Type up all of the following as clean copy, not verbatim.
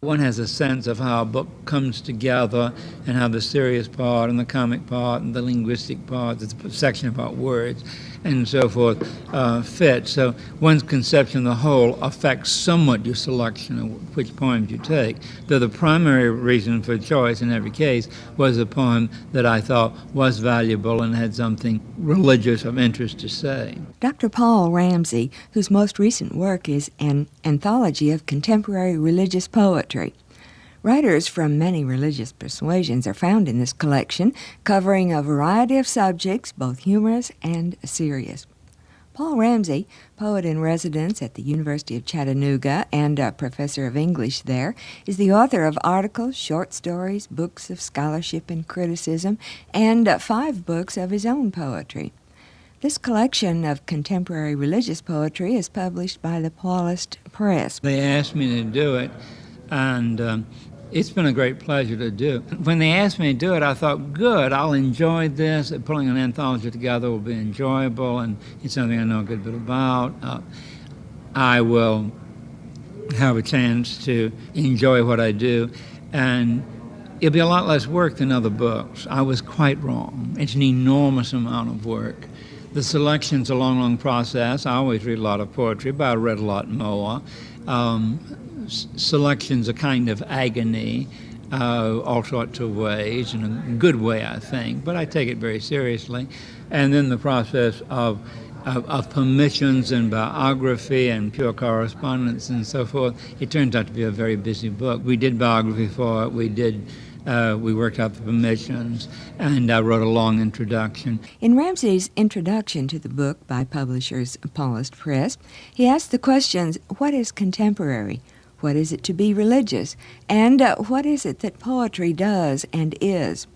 One has a sense of how a book comes together and how the serious part and the comic part and the linguistic part, the section about words and so forth, fit. So one's conception of the whole affects somewhat your selection of which poems you take, though the primary reason for choice in every case was a poem that I thought was valuable and had something religious of interest to say. Dr. Paul Ramsey, whose most recent work is an anthology of contemporary religious poetry. Writers from many religious persuasions are found in this collection, covering a variety of subjects, both humorous and serious. Paul Ramsey, poet in residence at the University of Chattanooga and a professor of English there, is the author of articles, short stories, books of scholarship and criticism, and 5 books of his own poetry. This collection of contemporary religious poetry is published by the Paulist Press. They asked me to do it, and it's been a great pleasure to do. When they asked me to do it, I thought, good, I'll enjoy this. Pulling an anthology together will be enjoyable, and it's something I know a good bit about. I will have a chance to enjoy what I do, and it'll be a lot less work than other books. I was quite wrong. It's an enormous amount of work. The selection's a long, long process. I always read a lot of poetry, but I read a lot more. Selection's a kind of agony, all sorts of ways, in a good way, I think, but I take it very seriously. And then the process of permissions and biography and pure correspondence and so forth, it turns out to be a very busy book. We did biography for it, we worked out the permissions, and I wrote a long introduction. In Ramsey's introduction to the book by publishers Paulist Press, he asked the questions, what is contemporary? What is it to be religious? And what is it that poetry does and is?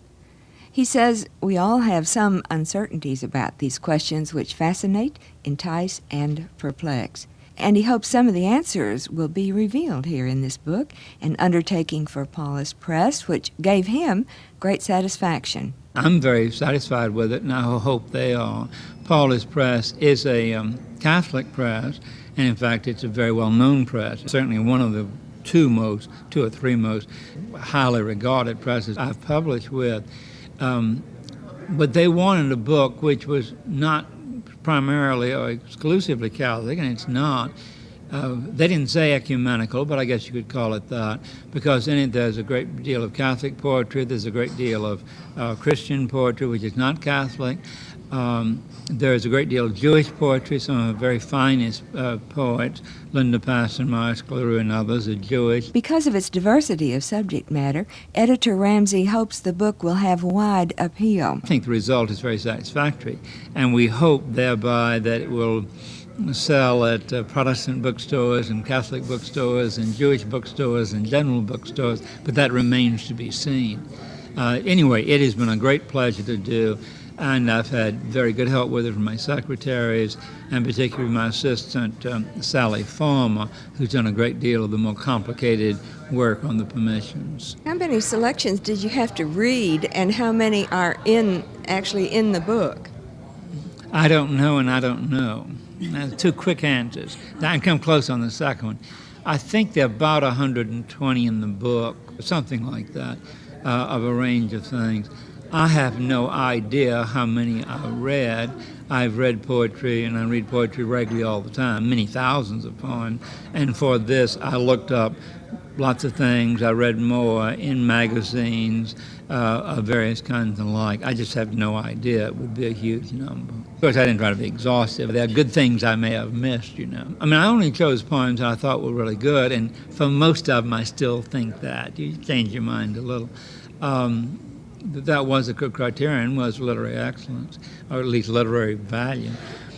He says we all have some uncertainties about these questions which fascinate, entice, and perplex. And he hopes some of the answers will be revealed here in this book, an undertaking for Paulist Press, which gave him great satisfaction. I'm very satisfied with it, and I hope they are. Paulist Press is a Catholic press, and in fact it's a very well-known press, certainly one of the two or three most highly regarded presses I've published with. But they wanted a book which was not primarily or exclusively Catholic, and it's not. They didn't say ecumenical, but I guess you could call it that, because in it there's a great deal of Catholic poetry, there's a great deal of Christian poetry, which is not Catholic. There's a great deal of Jewish poetry. Some of the very finest poets, Linda Passenmeyer, Scleru, and others, are Jewish. Because of its diversity of subject matter, editor Ramsey hopes the book will have wide appeal. I think the result is very satisfactory, and we hope thereby that it will sell at Protestant bookstores and Catholic bookstores and Jewish bookstores and general bookstores, but that remains to be seen. Anyway, it has been a great pleasure to do, and I've had very good help with it from my secretaries, and particularly my assistant, Sally Farmer, who's done a great deal of the more complicated work on the permissions. How many selections did you have to read, and how many are actually in the book? I don't know, and I don't know. That's 2 quick answers. I can come close on the second one. I think there are about 120 in the book, something like that, of a range of things. I have no idea how many I read. I've read poetry, and I read poetry regularly all the time, many thousands of poems. And for this, I looked up lots of things. I read more in magazines of various kinds and like. I just have no idea. It would be a huge number. Of course, I didn't try to be exhaustive. There are good things I may have missed, you know. I mean, I only chose poems that I thought were really good, and for most of them, I still think that. You change your mind a little. That was a good criterion, was literary excellence, or at least literary value.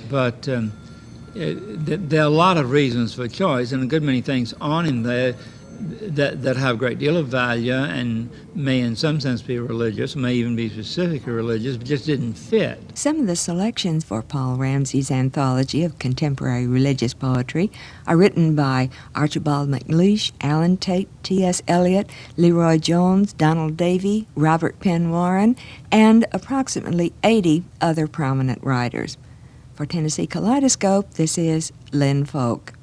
But there are a lot of reasons for choice, and a good many things on in there that have a great deal of value and may in some sense be religious, may even be specifically religious, but just didn't fit. Some of the selections for Paul Ramsey's anthology of contemporary religious poetry are written by Archibald MacLeish, Alan Tate, T.S. Eliot, Leroy Jones, Donald Davy, Robert Penn Warren, and approximately 80 other prominent writers. For Tennessee Kaleidoscope, this is Lynn Folk.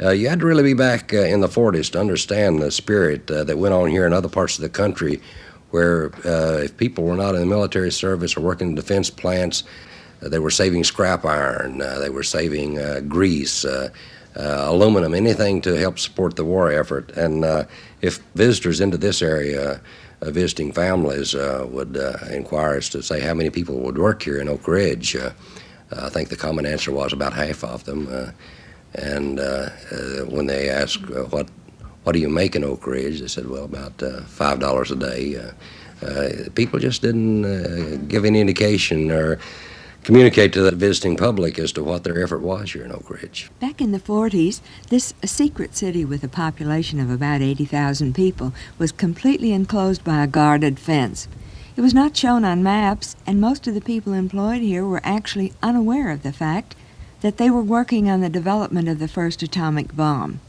You had to really be back in the 40s to understand the spirit that went on here in other parts of the country where if people were not in the military service or working in defense plants, they were saving scrap iron, they were saving grease, aluminum, anything to help support the war effort. And if visitors into this area, visiting families, would inquire as to say how many people would work here in Oak Ridge, I think the common answer was about half of them. And when they asked, what do you make in Oak Ridge? They said, well, about $5 a day. People just didn't give any indication or communicate to the visiting public as to what their effort was here in Oak Ridge. Back in the 40s, this secret city with a population of about 80,000 people was completely enclosed by a guarded fence. It was not shown on maps, and most of the people employed here were actually unaware of the fact that they were working on the development of the first atomic bomb.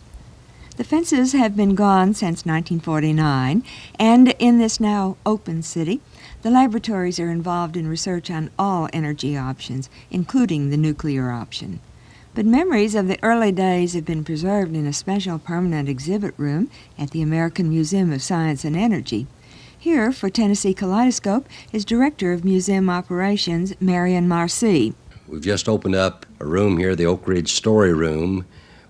The fences have been gone since 1949, and in this now open city, the laboratories are involved in research on all energy options, including the nuclear option. But memories of the early days have been preserved in a special permanent exhibit room at the American Museum of Science and Energy. Here, for Tennessee Kaleidoscope, is Director of Museum Operations, Marion Marsee. We've just opened up a room here, the Oak Ridge Story Room,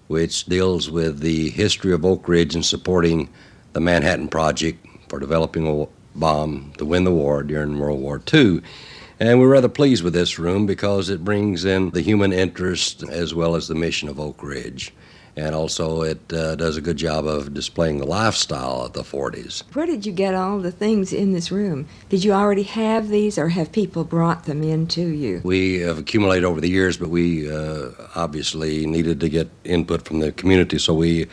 which deals with the history of Oak Ridge and supporting the Manhattan Project for developing a bomb to win the war during World War II. And we're rather pleased with this room because it brings in the human interest as well as the mission of Oak Ridge. And also it does a good job of displaying the lifestyle of the 40s. Where did you get all the things in this room? Did you already have these, or have people brought them in to you? We have accumulated over the years, but we obviously needed to get input from the community, so we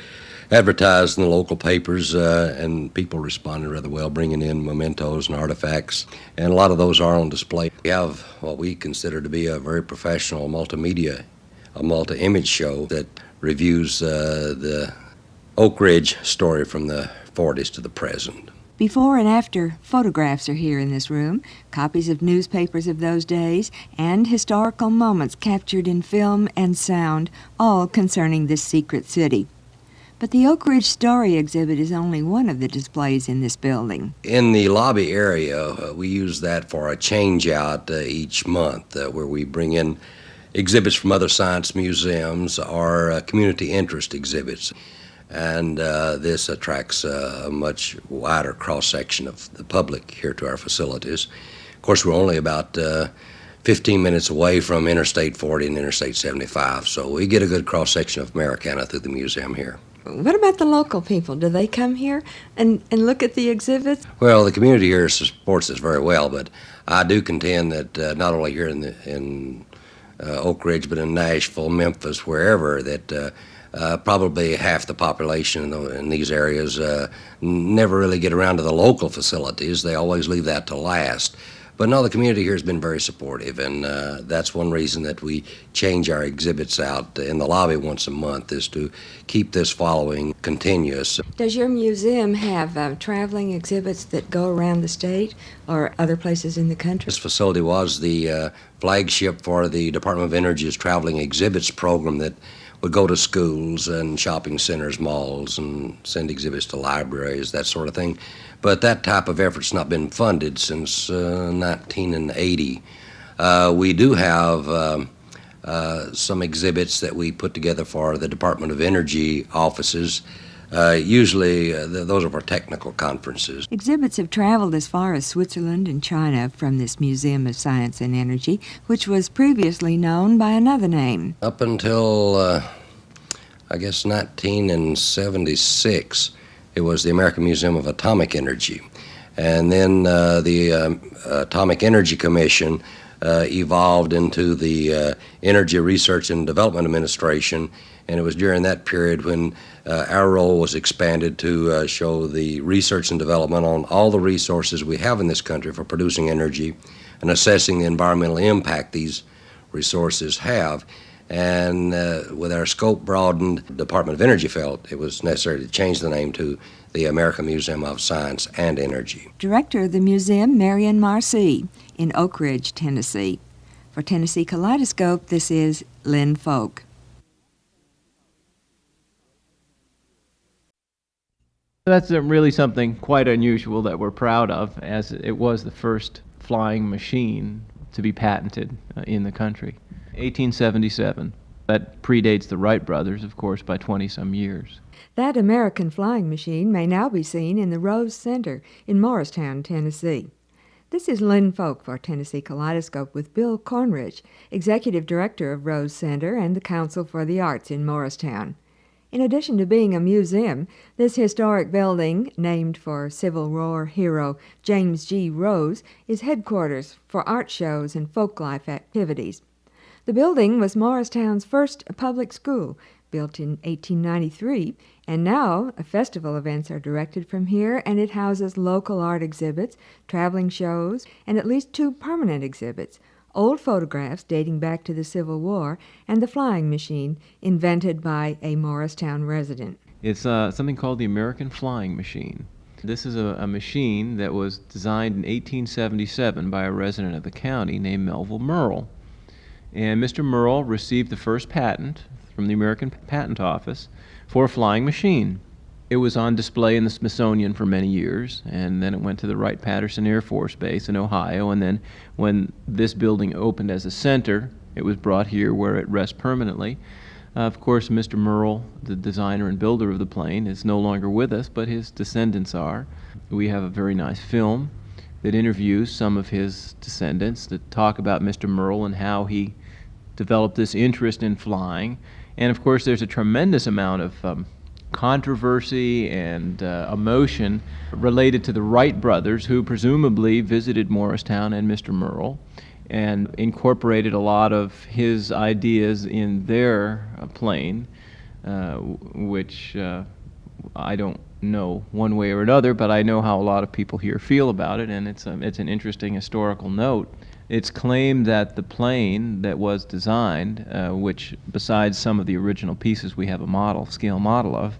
advertised in the local papers, and people responded rather well, bringing in mementos and artifacts, and a lot of those are on display. We have what we consider to be a very professional multimedia, a multi-image show that reviews the Oak Ridge story from the 40s to the present. Before and after photographs are here in this room, copies of newspapers of those days, and historical moments captured in film and sound, all concerning this secret city. But the Oak Ridge Story exhibit is only one of the displays in this building. In the lobby area, we use that for a change-out each month, where we bring in exhibits from other science museums or community interest exhibits. And this attracts a much wider cross-section of the public here to our facilities. Of course, we're only about 15 minutes away from Interstate 40 and Interstate 75, so we get a good cross-section of Americana through the museum here. What about the local people? Do they come here and look at the exhibits? Well, the community here supports us very well, but I do contend that not only here in Oak Ridge, but in Nashville, Memphis, wherever, that probably half the population in these areas never really get around to the local facilities. They always leave that to last. But no, the community here has been very supportive, and that's one reason that we change our exhibits out in the lobby once a month, is to keep this following continuous. Does your museum have traveling exhibits that go around the state or other places in the country? This facility was the flagship for the Department of Energy's traveling exhibits program that would go to schools and shopping centers, malls, and send exhibits to libraries, that sort of thing. But that type of effort's not been funded since 1980. We do have some exhibits that we put together for the Department of Energy offices. Usually those are for technical conferences. Exhibits have traveled as far as Switzerland and China from this Museum of Science and Energy, which was previously known by another name. Up until, I guess, 1976, it was the American Museum of Atomic Energy. And then the Atomic Energy Commission evolved into the Energy Research and Development Administration, and it was during that period when our role was expanded to show the research and development on all the resources we have in this country for producing energy and assessing the environmental impact these resources have. And with our scope broadened, the Department of Energy felt it was necessary to change the name to the American Museum of Science and Energy. Director of the museum, Marion Marsee, in Oak Ridge, Tennessee. For Tennessee Kaleidoscope, this is Lynn Folk. That's really something quite unusual that we're proud of, as it was the first flying machine to be patented in the country. 1877. That predates the Wright brothers, of course, by 20-some years. That American flying machine may now be seen in the Rose Center in Morristown, Tennessee. This is Lynn Folk for Tennessee Kaleidoscope with Bill Kornrich, Executive Director of Rose Center and the Council for the Arts in Morristown. In addition to being a museum, this historic building, named for Civil War hero James G. Rose, is headquarters for art shows and folklife activities. The building was Morristown's first public school, built in 1893, and now festival events are directed from here, and it houses local art exhibits, traveling shows, and at least 2 permanent exhibits, old photographs dating back to the Civil War, and the flying machine invented by a Morristown resident. It's something called the American Flying Machine. This is a machine that was designed in 1877 by a resident of the county named Melville Merle. And Mr. Merle received the first patent from the American Patent Office for a flying machine. It was on display in the Smithsonian for many years, and then it went to the Wright-Patterson Air Force Base in Ohio, and then when this building opened as a center, it was brought here where it rests permanently. Of course, Mr. Merle, the designer and builder of the plane, is no longer with us, but his descendants are. We have a very nice film that interviews some of his descendants that talk about Mr. Merle and how he developed this interest in flying. And of course, there's a tremendous amount of controversy and emotion related to the Wright brothers, who presumably visited Morristown and Mr. Merle and incorporated a lot of his ideas in their plane, which I don't know one way or another, but I know how a lot of people here feel about it, and it's an interesting historical note. It's claimed that the plane that was designed, which besides some of the original pieces we have a scale model of,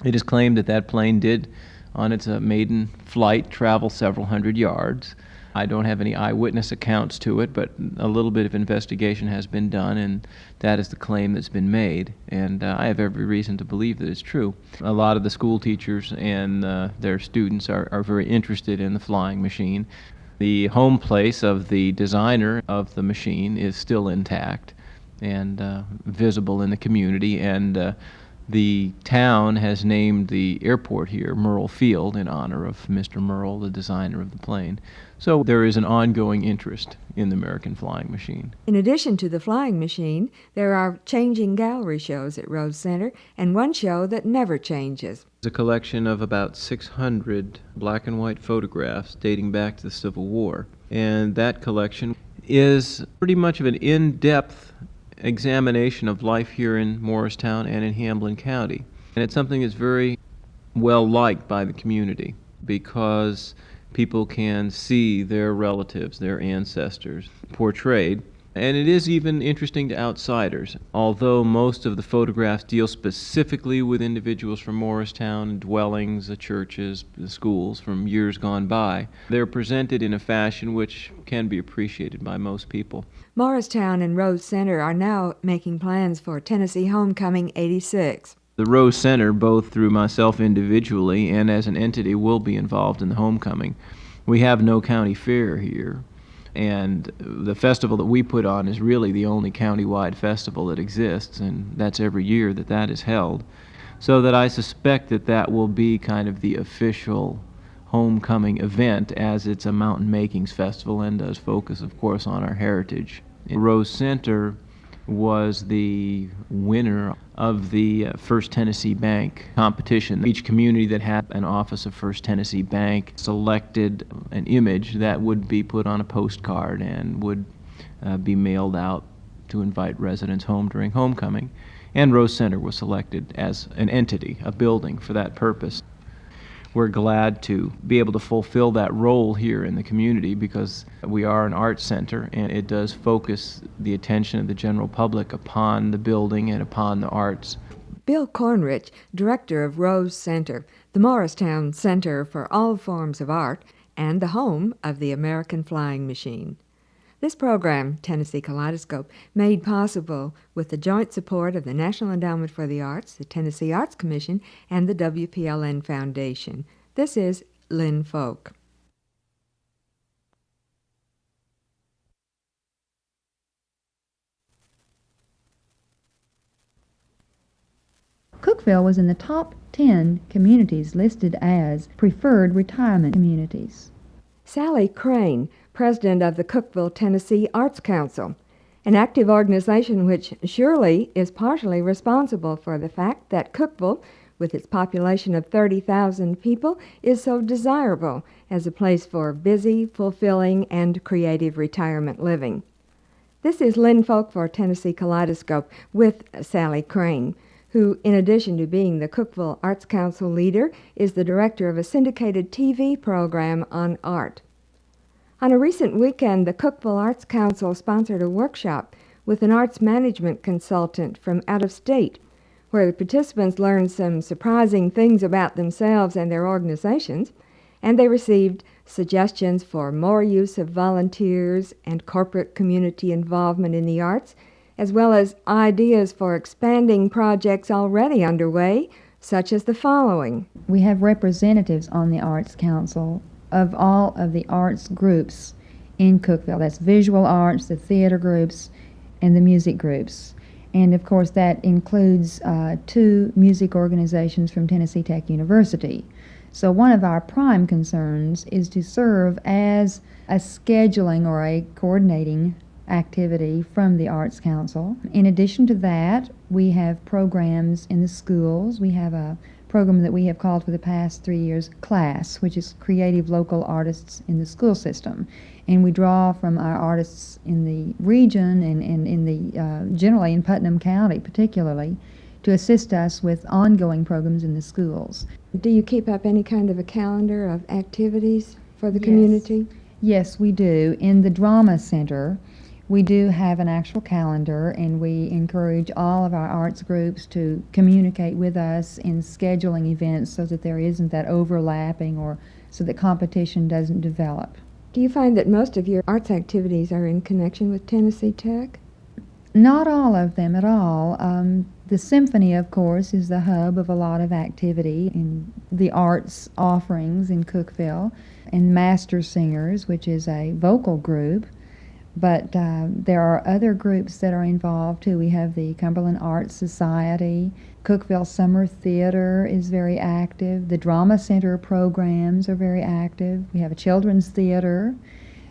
it is claimed that that plane did, on its maiden flight, travel several hundred yards. I don't have any eyewitness accounts to it, but a little bit of investigation has been done, and that is the claim that's been made. And I have every reason to believe that it's true. A lot of the school teachers and their students are very interested in the flying machine. The home place of the designer of the machine is still intact and visible in the community, and the town has named the airport here Merle Field in honor of Mr. Merle, the designer of the plane. So there is an ongoing interest in the American flying machine. In addition to the flying machine, there are changing gallery shows at Rose Center, and one show that never changes. It's a collection of about 600 black and white photographs dating back to the Civil War. And that collection is pretty much of an in-depth examination of life here in Morristown and in Hamblin County. And it's something that's very well liked by the community because people can see their relatives, their ancestors portrayed. And it is even interesting to outsiders. Although most of the photographs deal specifically with individuals from Morristown, dwellings, the churches, the schools from years gone by, they're presented in a fashion which can be appreciated by most people. Morristown and Rose Center are now making plans for Tennessee Homecoming '86. The Rose Center, both through myself individually and as an entity, will be involved in the homecoming. We have no county fair here, and the festival that we put on is really the only county-wide festival that exists, and that's every year that is held. So that I suspect that will be kind of the official homecoming event, as it's a mountain makings festival and does focus, of course, on our heritage. Rose Center was the winner of the First Tennessee Bank competition. Each community that had an office of First Tennessee Bank selected an image that would be put on a postcard and would be mailed out to invite residents home during homecoming. And Rose Center was selected as an entity, a building, for that purpose. We're glad to be able to fulfill that role here in the community because we are an arts center, and it does focus the attention of the general public upon the building and upon the arts. Bill Kornrich, director of Rose Center, the Morristown Center for all forms of art, and the home of the American Flying Machine. This program, Tennessee Kaleidoscope, made possible with the joint support of the National Endowment for the Arts, the Tennessee Arts Commission, and the WPLN Foundation. This is Lynn Folk. Cookeville was in the top 10 communities listed as preferred retirement communities. Sally Crain, president of the Cookeville, Tennessee Arts Council, an active organization which surely is partially responsible for the fact that Cookeville, with its population of 30,000 people, is so desirable as a place for busy, fulfilling, and creative retirement living. This is Lynn Folk for Tennessee Kaleidoscope with Sally Crain, who, in addition to being the Cookeville Arts Council leader, is the director of a syndicated TV program on art. On a recent weekend, the Cookeville Arts Council sponsored a workshop with an arts management consultant from out of state, where the participants learned some surprising things about themselves and their organizations, and they received suggestions for more use of volunteers and corporate community involvement in the arts, as well as ideas for expanding projects already underway, such as the following. We have representatives on the Arts Council of all of the arts groups in Cookeville. That's visual arts, the theater groups, and the music groups. And of course that includes 2 music organizations from Tennessee Tech University. So one of our prime concerns is to serve as a scheduling or a coordinating activity from the Arts Council. In addition to that, we have programs in the schools. We have a program that we have called for the past 3 years CLASS, which is Creative Local Artists in the School System. And we draw from our artists in the region and in the generally in Putnam County particularly to assist us with ongoing programs in the schools. Do you keep up any kind of a calendar of activities for the community? Yes, we do. In the Drama Center, we do have an actual calendar, and we encourage all of our arts groups to communicate with us in scheduling events so that there isn't that overlapping or so that competition doesn't develop. Do you find that most of your arts activities are in connection with Tennessee Tech? Not all of them at all. The symphony, of course, is the hub of a lot of activity in the arts offerings in Cookeville, and Master Singers, which is a vocal group. But there are other groups that are involved too. We have the Cumberland Arts Society. Cookeville Summer Theater is very active. The Drama Center programs are very active. We have a children's theater.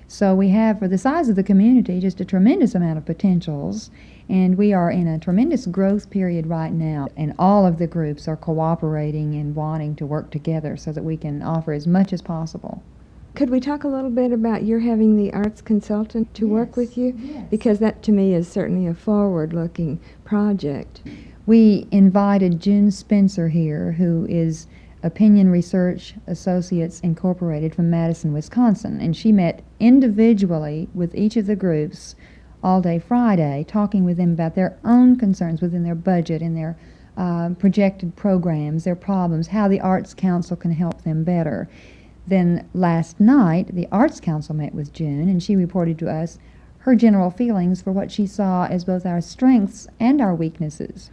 So we have, for the size of the community, just a tremendous amount of potentials. And we are in a tremendous growth period right now. And all of the groups are cooperating and wanting to work together so that we can offer as much as possible. Could we talk a little bit about your having the arts consultant to work with you? Yes. Because that to me is certainly a forward-looking project. We invited June Spencer here, who is Opinion Research Associates Incorporated from Madison, Wisconsin, and she met individually with each of the groups all day Friday, talking with them about their own concerns within their budget and their projected programs, their problems, how the Arts Council can help them better. Then last night, the Arts Council met with June, and she reported to us her general feelings for what she saw as both our strengths and our weaknesses.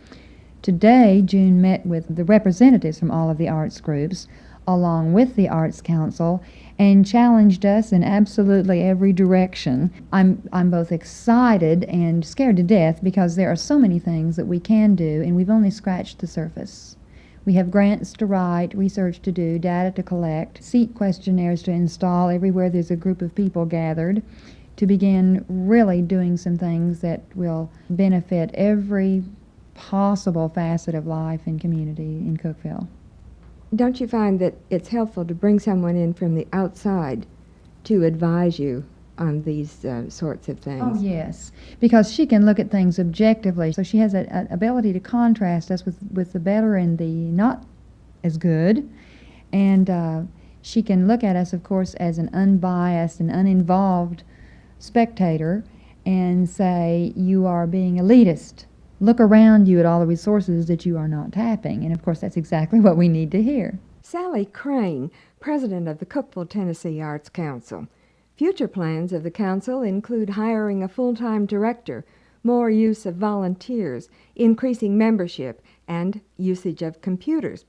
Today, June met with the representatives from all of the arts groups, along with the Arts Council, and challenged us in absolutely every direction. I'm both excited and scared to death because there are so many things that we can do, and we've only scratched the surface. We have grants to write, research to do, data to collect, seat questionnaires to install everywhere there's a group of people gathered, to begin really doing some things that will benefit every possible facet of life and community in Cookeville. Don't you find that it's helpful to bring someone in from the outside to advise you on these sorts of things? Oh, yes, because she can look at things objectively. So she has an ability to contrast us with the better and the not as good. And she can look at us, of course, as an unbiased and uninvolved spectator and say, you are being elitist. Look around you at all the resources that you are not tapping. And, of course, that's exactly what we need to hear. Sally Crain, president of the Cookeville, Tennessee Arts Council. Future plans of the council include hiring a full-time director, more use of volunteers, increasing membership, and usage of computers.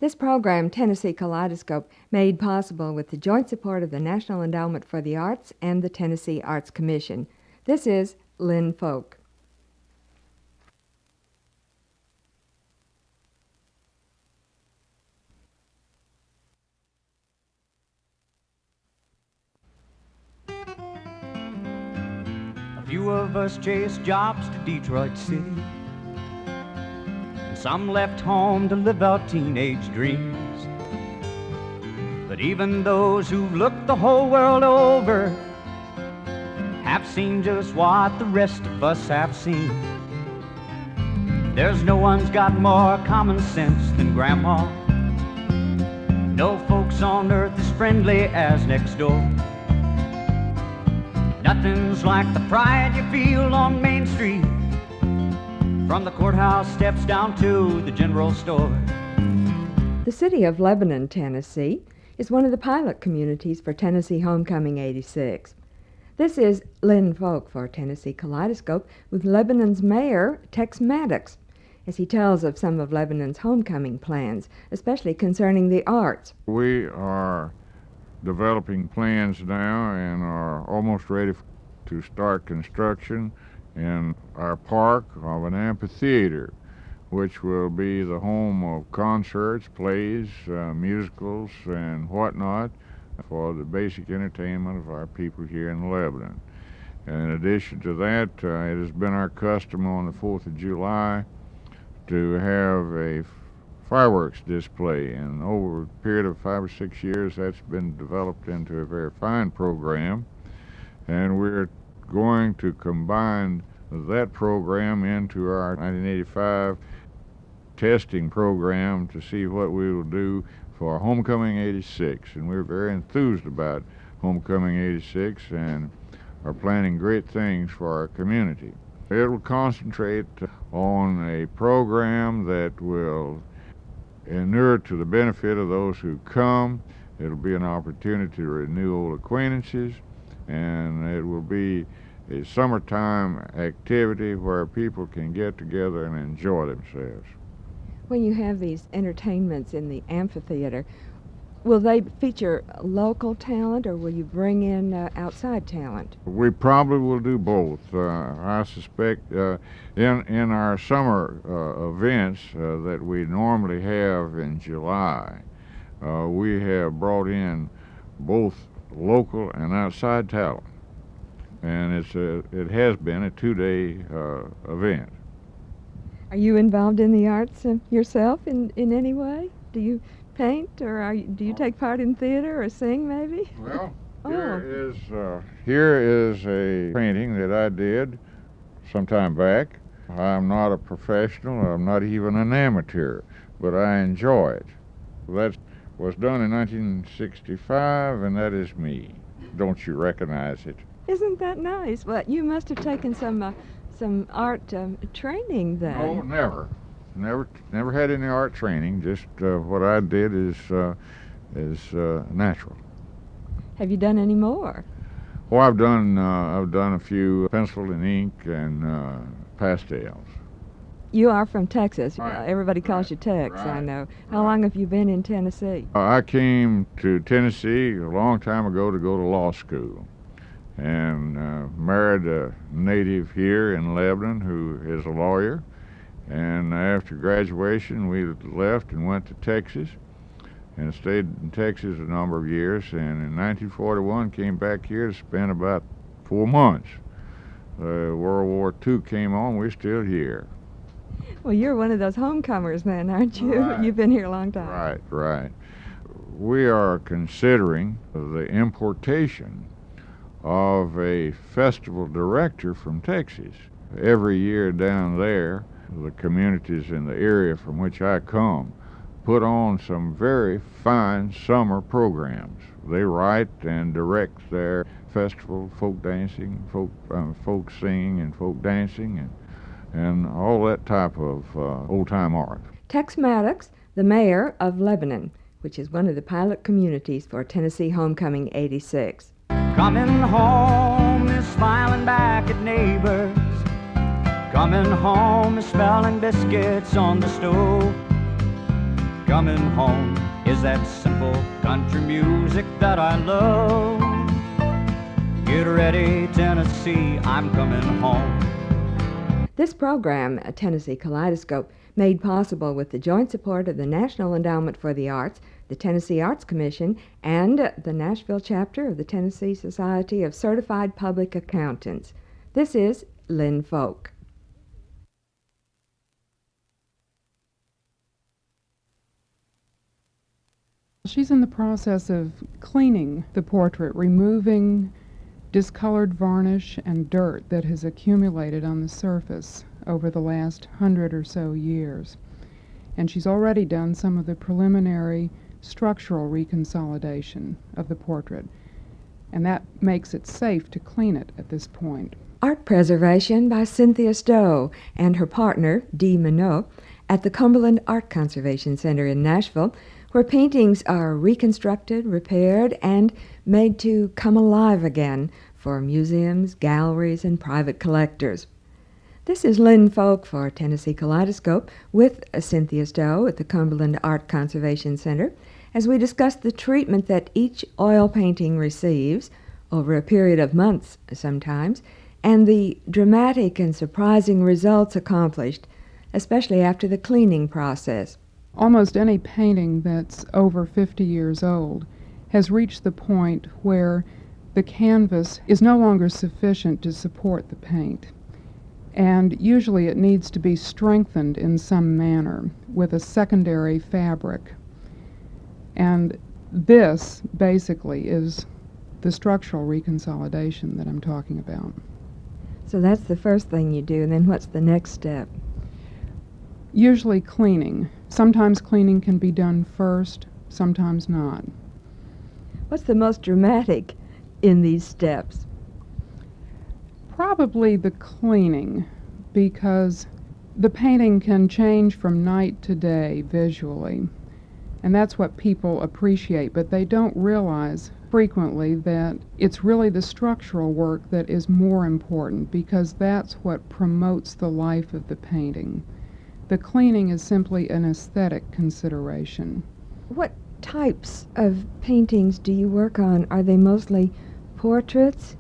This program, Tennessee Kaleidoscope, made possible with the joint support of the National Endowment for the Arts and the Tennessee Arts Commission. This is Lynn Folk. A few of us chased jobs to Detroit City, and some left home to live out teenage dreams. But even those who've looked the whole world over have seen just what the rest of us have seen. There's no one's got more common sense than Grandma. No folks on earth as friendly as next door. Nothing's like the pride you feel on Main Street, from the courthouse steps down to the general store. The city of Lebanon, Tennessee, is one of the pilot communities for Tennessee Homecoming 86. This is Lynn Folk for Tennessee Kaleidoscope with Lebanon's mayor, Tex Maddox, as he tells of some of Lebanon's homecoming plans, especially concerning the arts. We are developing plans now and are almost ready to start construction in our park of an amphitheater, which will be the home of concerts, plays, musicals, and whatnot for the basic entertainment of our people here in Lebanon. And in addition to that, it has been our custom on the 4th of July to have a fireworks display, and over a period of 5 or 6 years that's been developed into a very fine program, and we're going to combine that program into our 1985 testing program to see what we will do for Homecoming 86, and we're very enthused about Homecoming 86 and are planning great things for our community. It will concentrate on a program that will inure to the benefit of those who come. It'll be an opportunity to renew old acquaintances, and it will be a summertime activity where people can get together and enjoy themselves. When you have these entertainments in the amphitheater, will they feature local talent or will you bring in outside talent? We probably will do both. I suspect in our summer events that we normally have in July, we have brought in both local and outside talent. And it has been a 2-day event. Are you involved in the arts yourself in any way? Do you paint, or do you take part in theater or sing maybe? Well, here is a painting that I did some time back. I'm not a professional, I'm not even an amateur, but I enjoy it. That was done in 1965, and that is me. Don't you recognize it? Isn't that nice? Well, you must have taken some art training then. No, never had any art training. Just what I did is natural. Have you done any more? Well, I've done a few pencil and ink and pastels. You are from Texas. Right. Everybody calls you Tex, Right. I know. How long have you been in Tennessee? I came to Tennessee a long time ago to go to law school, and married a native here in Lebanon who is a lawyer. And after graduation, we left and went to Texas and stayed in Texas a number of years. And in 1941, came back here to spend about 4 months. World War II came on, we're still here. Well, you're one of those homecomers then, aren't you? Right. You've been here a long time. Right. We are considering the importation of a festival director from Texas. Every year down there, the communities in the area from which I come put on some very fine summer programs. They write and direct their festival, folk dancing, folk singing and folk dancing, and all that type of old-time art. Tex Maddox, the mayor of Lebanon, which is one of the pilot communities for Tennessee Homecoming 86. Coming home is smiling back at neighbors. Coming home is smelling biscuits on the stove. Coming home is that simple country music that I love. Get ready, Tennessee, I'm coming home. This program, a Tennessee Kaleidoscope, made possible with the joint support of the National Endowment for the Arts, the Tennessee Arts Commission, and the Nashville chapter of the Tennessee Society of Certified Public Accountants. This is Lynn Folk. She's in the process of cleaning the portrait, removing discolored varnish and dirt that has accumulated on the surface over the last 100 or so years. And she's already done some of the preliminary structural reconsolidation of the portrait, and that makes it safe to clean it at this point. Art Preservation by Cynthia Stow and her partner, Dee Minot, at the Cumberland Art Conservation Center in Nashville, where paintings are reconstructed, repaired, and made to come alive again for museums, galleries, and private collectors. This is Lynn Folk for Tennessee Kaleidoscope with Cynthia Stow at the Cumberland Art Conservation Center as we discuss the treatment that each oil painting receives over a period of months sometimes, and the dramatic and surprising results accomplished, especially after the cleaning process. Almost any painting that's over 50 years old has reached the point where the canvas is no longer sufficient to support the paint. And usually it needs to be strengthened in some manner with a secondary fabric. And this basically is the structural reconsolidation that I'm talking about. So that's the first thing you do, and then what's the next step? Usually cleaning. Sometimes cleaning can be done first, sometimes not. What's the most dramatic in these steps? Probably the cleaning, because the painting can change from night to day visually, and that's what people appreciate, but they don't realize frequently that it's really the structural work that is more important, because that's what promotes the life of the painting. The cleaning is simply an aesthetic consideration. What types of paintings do you work on? Are they mostly portraits?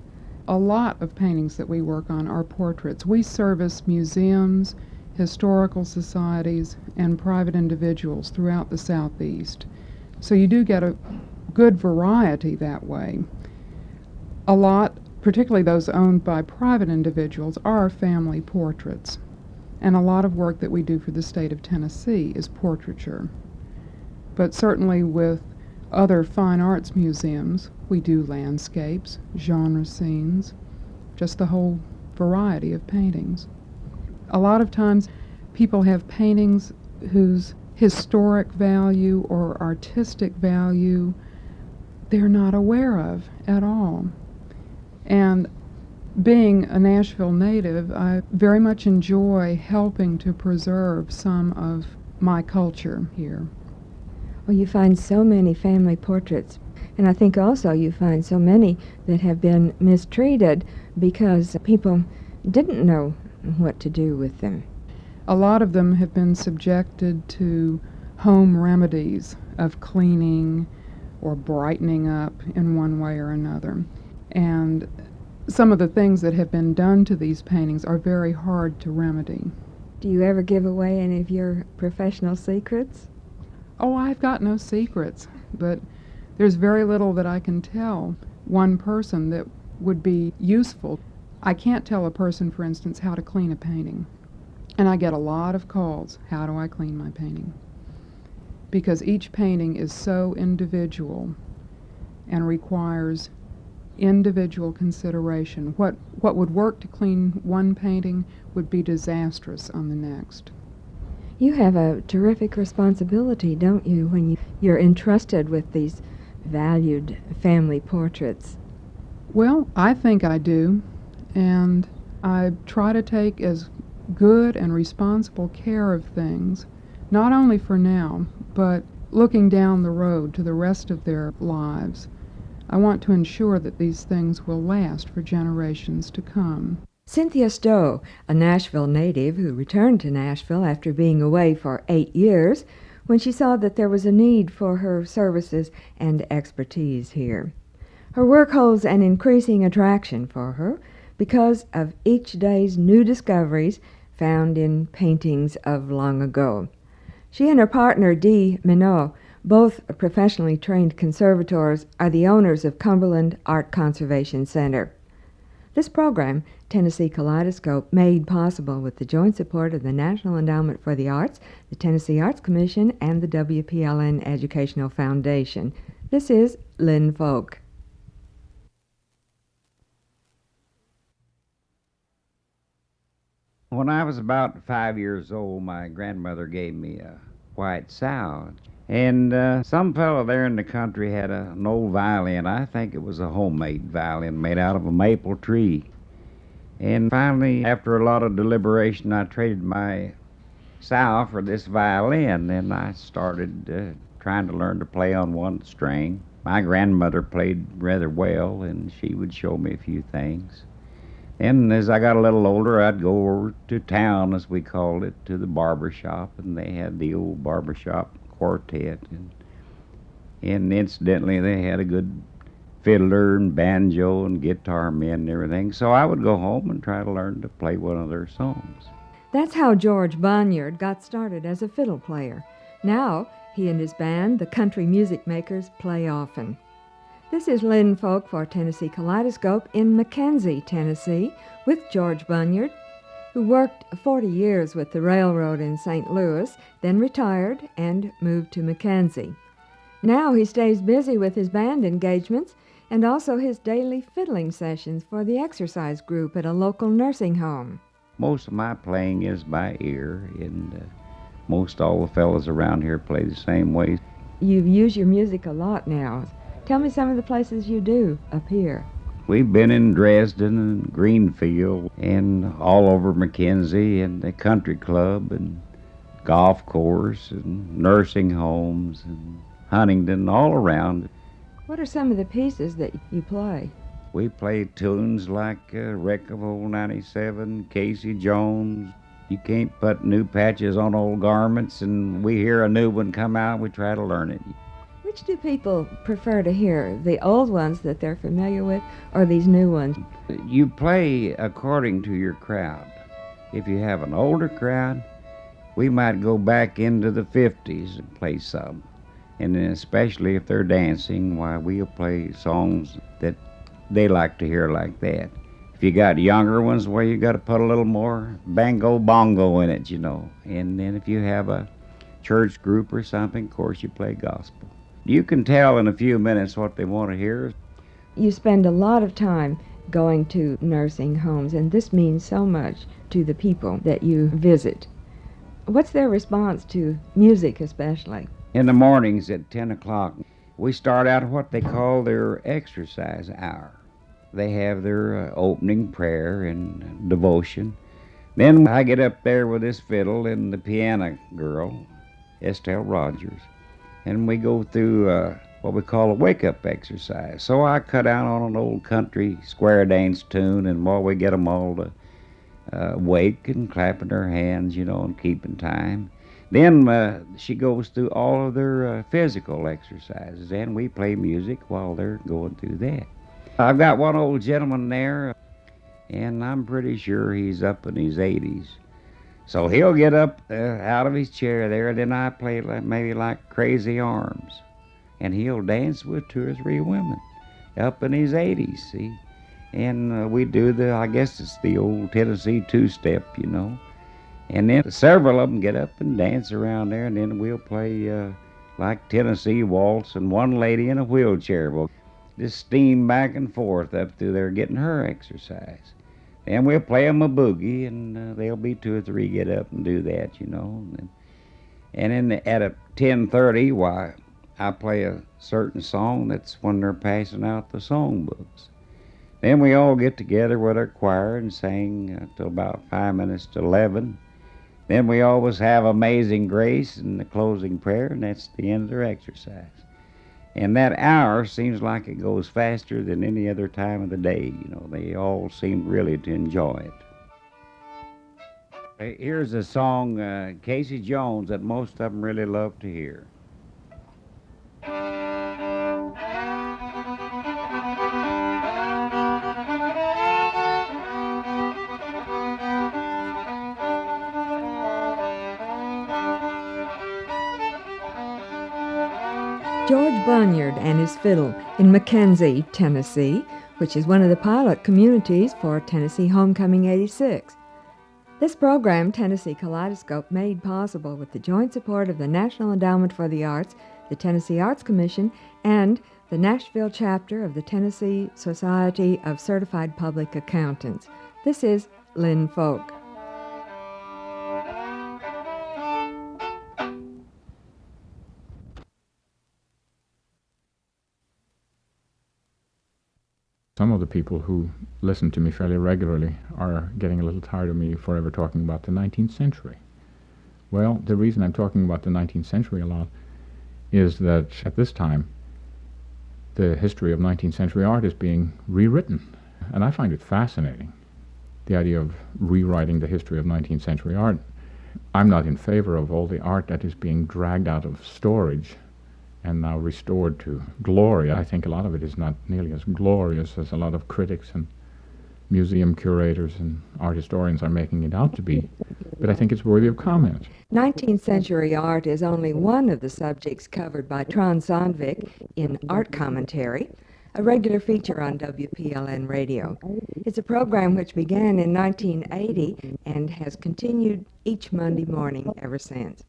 A lot of paintings that we work on are portraits. We service museums, historical societies, and private individuals throughout the Southeast. So you do get a good variety that way. A lot, particularly those owned by private individuals, are family portraits. And a lot of work that we do for the state of Tennessee is portraiture. But certainly with other fine arts museums, we do landscapes, genre scenes, just the whole variety of paintings. A lot of times people have paintings whose historic value or artistic value they're not aware of at all. And being a Nashville native, I very much enjoy helping to preserve some of my culture here. Well, you find so many family portraits, and I think also you find so many that have been mistreated because people didn't know what to do with them. A lot of them have been subjected to home remedies of cleaning or brightening up in one way or another. And some of the things that have been done to these paintings are very hard to remedy. Do you ever give away any of your professional secrets? Oh, I've got no secrets, but there's very little that I can tell one person that would be useful. I can't tell a person, for instance, how to clean a painting. And I get a lot of calls, how do I clean my painting? Because each painting is so individual and requires individual consideration. What would work to clean one painting would be disastrous on the next. You have a terrific responsibility, don't you, when you're entrusted with these valued family portraits? Well, I think I do, and I try to take as good and responsible care of things, not only for now, but looking down the road to the rest of their lives. I want to ensure that these things will last for generations to come. Cynthia Stow, a Nashville native who returned to Nashville after being away for 8 years when she saw that there was a need for her services and expertise here. Her work holds an increasing attraction for her because of each day's new discoveries found in paintings of long ago. She and her partner, Dee Minot, both professionally trained conservators, are the owners of Cumberland Art Conservation Center. This program, Tennessee Kaleidoscope, made possible with the joint support of the National Endowment for the Arts, the Tennessee Arts Commission, and the WPLN Educational Foundation. This is Lynn Folk. When I was about 5 years old, my grandmother gave me a white sow. And some fellow there in the country had an old violin. I think it was a homemade violin made out of a maple tree. And finally, after a lot of deliberation, I traded my sow for this violin, and I started trying to learn to play on one string. My grandmother played rather well, and she would show me a few things. And as I got a little older, I'd go over to town, as we called it, to the barber shop, and they had the old barber shop quartet, and incidentally they had a good fiddler and banjo and guitar men and everything, so I would go home and try to learn to play one of their songs. That's how George Bunyard got started as a fiddle player. Now he and his band, the Country Music Makers, play often. This is Lynn Folk for Tennessee Kaleidoscope in McKenzie, Tennessee, with George Bunyard, who worked 40 years with the railroad in St. Louis, then retired and moved to McKenzie. Now he stays busy with his band engagements and also his daily fiddling sessions for the exercise group at a local nursing home. Most of my playing is by ear, and most all the fellows around here play the same way. You've used your music a lot now. Tell me some of the places you do up here. We've been in Dresden and Greenfield and all over McKenzie and the country club and golf course and nursing homes and Huntington, all around. What are some of the pieces that you play? We play tunes like Wreck of Old 97, Casey Jones. You can't put new patches on old garments, and we hear a new one come out, we try to learn it. Which do people prefer to hear, the old ones that they're familiar with or these new ones? You play according to your crowd. If you have an older crowd, we might go back into the 50s and play some. And then especially if they're dancing, why, we'll play songs that they like to hear like that. If you got younger ones, well, you got to put a little more bango bongo in it, you know. And then if you have a church group or something, of course you play gospel. You can tell in a few minutes what they want to hear. You spend a lot of time going to nursing homes, and this means so much to the people that you visit. What's their response to music especially? In the mornings at 10 o'clock, we start out what they call their exercise hour. They have their opening prayer and devotion. Then I get up there with this fiddle and the piano girl, Estelle Rogers, and we go through what we call a wake-up exercise. So I cut out on an old country square dance tune, and while we get them all to wake and clapping their hands, you know, and keeping time. Then she goes through all of their physical exercises, and we play music while they're going through that. I've got one old gentleman there, and I'm pretty sure he's up in his 80s. So he'll get up out of his chair there, and then I play maybe like Crazy Arms. And he'll dance with 2 or 3 women up in his 80s, see? And we do I guess it's the old Tennessee two-step, you know. And then several of them get up and dance around there, and then we'll play like Tennessee waltz, and one lady in a wheelchair will just steam back and forth up through there getting her exercise. And we'll play them a boogie, and there'll be 2 or 3 get up and do that, you know. And then at 10:30, why, I play a certain song. That's when they're passing out the songbooks. Then we all get together with our choir and sing till about 5 minutes to 11. Then we always have Amazing Grace and the closing prayer, and that's the end of their exercise. And that hour seems like it goes faster than any other time of the day. You know, they all seem really to enjoy it. Here's a song, Casey Jones, that most of them really love to hear. George Bunyard and his fiddle in McKenzie, Tennessee, which is one of the pilot communities for Tennessee Homecoming 86. This program, Tennessee Kaleidoscope, made possible with the joint support of the National Endowment for the Arts, the Tennessee Arts Commission, and the Nashville chapter of the Tennessee Society of Certified Public Accountants. This is Lynn Folk. Some of the people who listen to me fairly regularly are getting a little tired of me forever talking about the 19th century. Well, the reason I'm talking about the 19th century a lot is that at this time, the history of 19th century art is being rewritten, and I find it fascinating, the idea of rewriting the history of 19th century art. I'm not in favor of all the art that is being dragged out of storage and now restored to glory. I think a lot of it is not nearly as glorious as a lot of critics and museum curators and art historians are making it out to be, but I think it's worthy of comment. 19th century art is only one of the subjects covered by Sandvik in Art Commentary, a regular feature on WPLN radio. It's a program which began in 1980 and has continued each Monday morning ever since.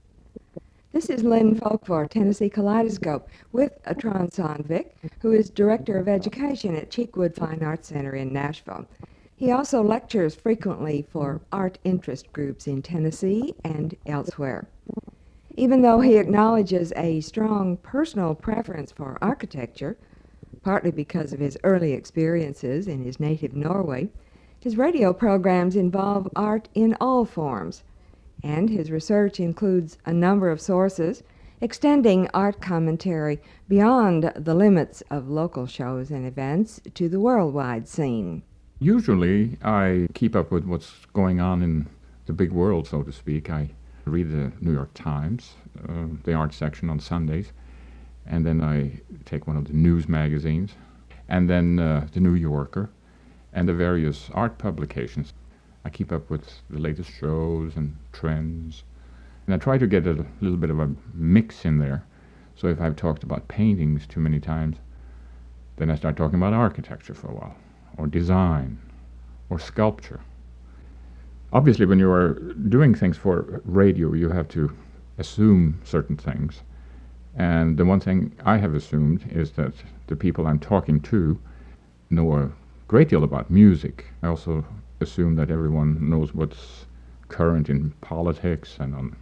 This is Lynn Folk for Tennessee Kaleidoscope with Tron Sandvik, who is Director of Education at Cheekwood Fine Arts Center in Nashville. He also lectures frequently for art interest groups in Tennessee and elsewhere. Even though he acknowledges a strong personal preference for architecture, partly because of his early experiences in his native Norway, his radio programs involve art in all forms, and his research includes a number of sources extending art commentary beyond the limits of local shows and events to the worldwide scene. Usually I keep up with what's going on in the big world, so to speak. I read the New York Times, the art section on Sundays, and then I take one of the news magazines, and then the New Yorker, and the various art publications. I keep up with the latest shows and trends, and I try to get a little bit of a mix in there. So if I've talked about paintings too many times, then I start talking about architecture for a while, or design, or sculpture. Obviously, when you are doing things for radio, you have to assume certain things. And the one thing I have assumed is that the people I'm talking to know a great deal about music. I also assume that everyone knows what's current in politics and on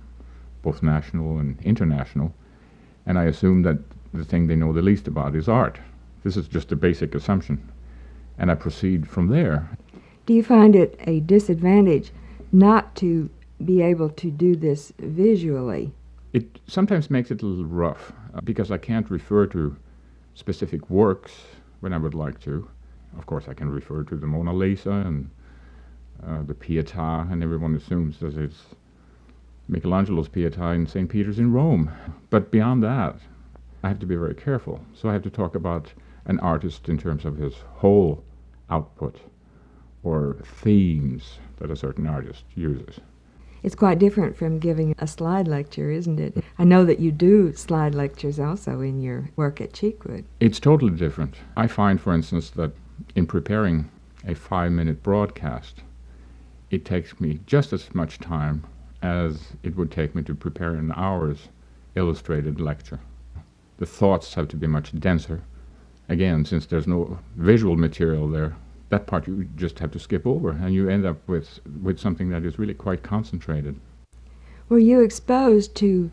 both national and international. And I assume that the thing they know the least about is art. This is just a basic assumption. And I proceed from there. Do you find it a disadvantage not to be able to do this visually? It sometimes makes it a little rough because I can't refer to specific works when I would like to. Of course, I can refer to the Mona Lisa and the Pietà, and everyone assumes that it's Michelangelo's Pietà in St. Peter's in Rome. But beyond that, I have to be very careful. So I have to talk about an artist in terms of his whole output or themes that a certain artist uses. It's quite different from giving a slide lecture, isn't it? I know that you do slide lectures also in your work at Cheekwood. It's totally different. I find, for instance, that in preparing a 5-minute broadcast, it takes me just as much time as it would take me to prepare an hour's illustrated lecture. The thoughts have to be much denser. Again, since there's no visual material there, that part you just have to skip over, and you end up with something that is really quite concentrated. Were you exposed to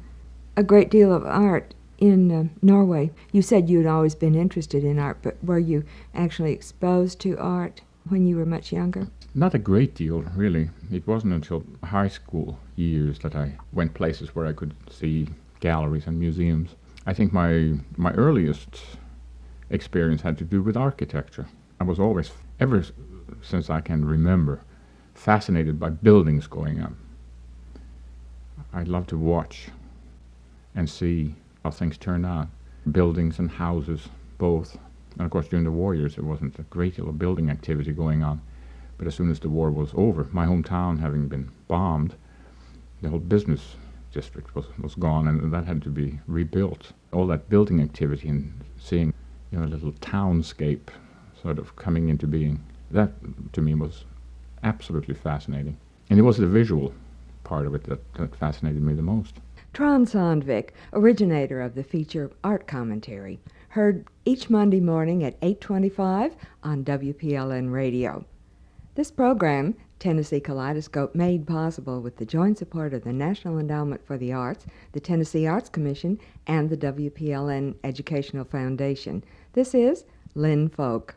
a great deal of art in Norway? You said you'd always been interested in art, but were you actually exposed to art when you were much younger? Not a great deal, really. It wasn't until high school years that I went places where I could see galleries and museums. I think my earliest experience had to do with architecture. I was always, ever since I can remember, fascinated by buildings going up. I love to watch and see how things turn out. Buildings and houses, both. And of course, during the war years, there wasn't a great deal of building activity going on. But as soon as the war was over, my hometown having been bombed, the whole business district was gone, and that had to be rebuilt. All that building activity and seeing, a little townscape sort of coming into being, that to me was absolutely fascinating. And it was the visual part of it that fascinated me the most. Troud Sandvik, originator of the feature Art Commentary, heard each Monday morning at 8:25 on WPLN Radio. This program, Tennessee Kaleidoscope, made possible with the joint support of the National Endowment for the Arts, the Tennessee Arts Commission, and the WPLN Educational Foundation. This is Lynn Folk.